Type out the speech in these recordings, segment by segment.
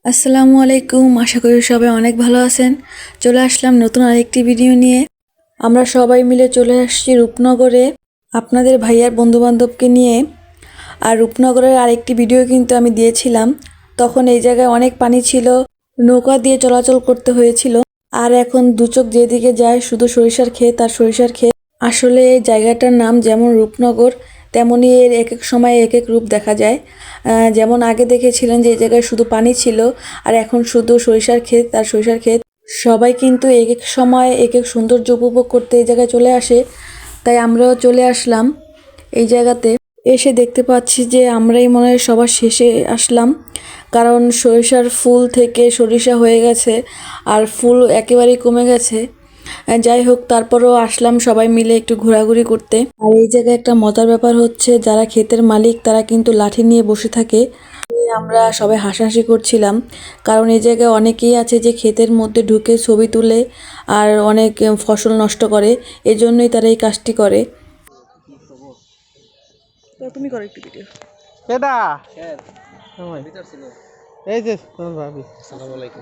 আসসালামু আলাইকুম, আশা করি সবাই অনেক ভালো আছেন। চলে আসলাম নতুন আরেকটি ভিডিও নিয়ে। আমরা সবাই মিলে চলে আসছি রূপনগরে আপনাদের ভাইয়ার বন্ধুবান্ধবকে নিয়ে। আর রূপনগরের আরেকটি ভিডিও কিন্তু আমি দিয়েছিলাম, তখন এই জায়গায় অনেক পানি ছিল, নৌকা দিয়ে চলাচল করতে হয়েছিল। আর এখন দু চোখ যেদিকে যায় শুধু সরিষার ক্ষেত আর সরিষার ক্ষেত। আসলে এই জায়গাটার নাম যেমন রূপনগর, তেমনই এর এক এক সময় এক এক রূপ দেখা যায়। যেমন আগে দেখেছিলেন যে এই জায়গায় শুধু পানি ছিল, আর এখন শুধু সরিষার ক্ষেত আর সরিষার ক্ষেত। সবাই কিন্তু এক এক সময় এক এক সৌন্দর্য উপভোগ করতে এই জায়গায় চলে আসে, তাই আমরাও চলে আসলাম এই জায়গাতে। এসে দেখতে পাচ্ছি যে আমরাই মনে হয় সবার শেষে আসলাম, কারণ সরিষার ফুল থেকে সরিষা হয়ে গেছে আর ফুল একেবারেই কমে গেছে। যাই হোক, তারপরেও আসলাম সবাই মিলে একটু ঘোরাঘুরি করতে। আর এই জায়গায় একটা মজার ব্যাপার হচ্ছে, যারা ক্ষেতের মালিক তারা কিন্তু লাঠি নিয়ে বসে থাকে। আমরা সবাই হাসাহাসি করছিলাম, কারণ এই জায়গায় অনেকেই আছে যে ক্ষেতের মধ্যে ঢুকে ছবি তুলে আর অনেক ফসল নষ্ট করে, এজন্যই তারা এই কাজটি করে। তুমি করো একটু ভিডিও। কেডা এই যে তোমার ভাবি। আসসালামু আলাইকুম।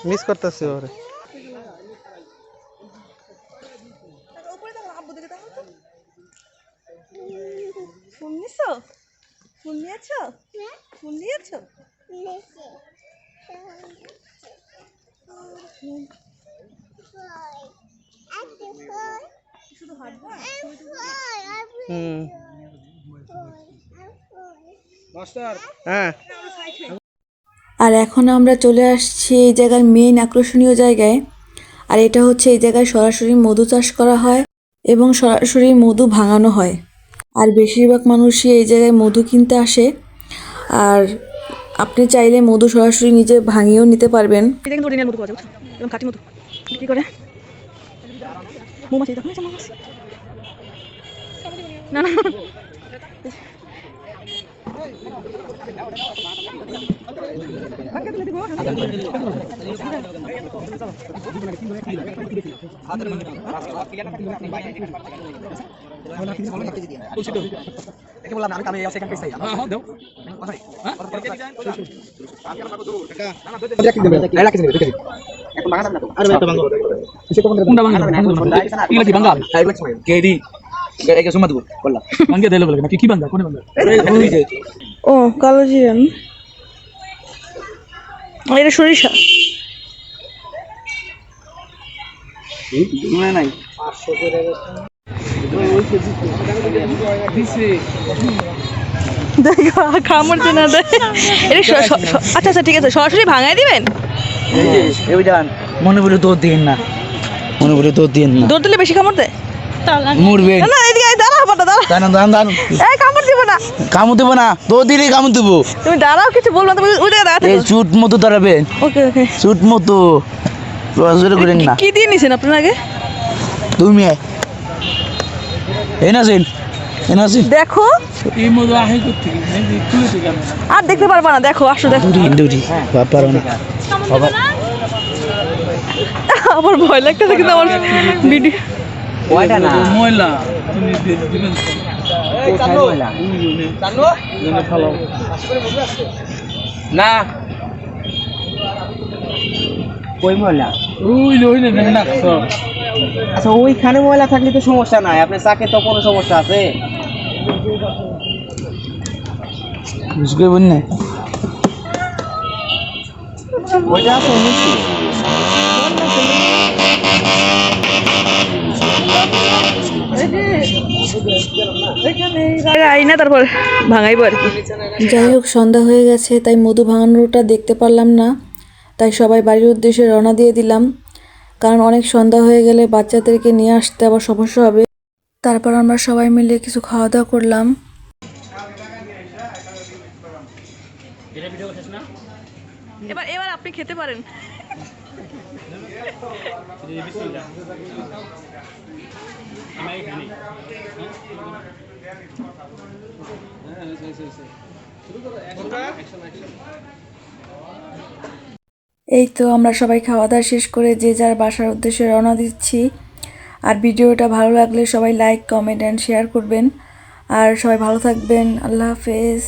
মিস করতেছি ওরে। ফুল নিছো? ফুল নিয়েছো? ফুল নিয়েছো? হ্যাঁ। আর এখন আমরা চলে আসছি এই জায়গার মেইন আকর্ষণীয় জায়গায়। আর এটা হচ্ছে এই জায়গায় সরাসরি মধু চাষ করা হয় এবং সরাসরি মধু ভাঙানো হয়। আর বেশিরভাগ মানুষই এই জায়গায় মধু কিনতে আসে। আর আপনি চাইলে মধু সরাসরি নিজে ভাঙিয়েও নিতে পারবেন। এটা কিন্তু অরিজিনাল মধু পাওয়া যায়, এবং খাঁটি মধু বিক্রি করে। মৌমাছি, দেখো মৌমাছি। না না, ও কালো জিরা, এটা সরিষা। দেখো খামড়তে না দেয়। আচ্ছা আচ্ছা, ঠিক আছে, সরাসরি ভাঙাই দিবেন। মনে বলে দৌড় দিন না, মনে বলে দৌড় দিন না, দৌড় দিলে বেশি কামড় দেয়, মরবে না এদিকে দাঁড়াও, দাঁড়াও, এই কামড় দিব না, কামড় দেবো না, দৌড় দিলে কামড় দেবো। তুমি দাঁড়াও, কিছু বলবো না, তুমি ওই জায়গায় দাঁড়াতে। এই চুট মতো দাঁড়াবেন, ওকে ওকে। চুট মতো করেন না। কি দিয়ে নিছেন আপনার আগে? তুমি এনাসিন এনাসিন দেখো, আর দেখতে পারবা না, দেখো আসো, দেখো। দুটি পারো না, আমার ভয় লাগতেছে কিন্তু আমার ভিডিও ময়লা না কই ময়লা, আচ্ছা ওইখানে ময়লা থাকলে তো সমস্যা নাই, আপনার চাকে তো কোনো সমস্যা আছে? বুঝবে বললে ওইটা আছে নিশ্চয়ই। তারপর ভাঙাইবো আর কি। যাই হোক, সন্ধ্যা হয়ে গেছে, তাই মধু ভাঙানোটা দেখতে পারলাম না, তাই সবাই বাড়ির উদ্দেশ্যে রওনা দিয়ে দিলাম, কারণ অনেক সন্ধ্যা হয়ে গেলে বাচ্চাদেরকে নিয়ে আসতে আবার সমস্যা হবে। তারপর আমরা সবাই মিলে কিছু খাওয়া দাওয়া করলাম। এবার আপনি খেতে পারেন। এই তো আমরা সবাই খাওয়া দাওয়া শেষ করে যে যার বাসার উদ্দেশ্যে রওনা দিচ্ছি। আর ভিডিওটা ভালো লাগলে সবাই লাইক, কমেন্ট অ্যান্ড শেয়ার করবেন। আর সবাই ভালো থাকবেন। আল্লাহ হাফেজ।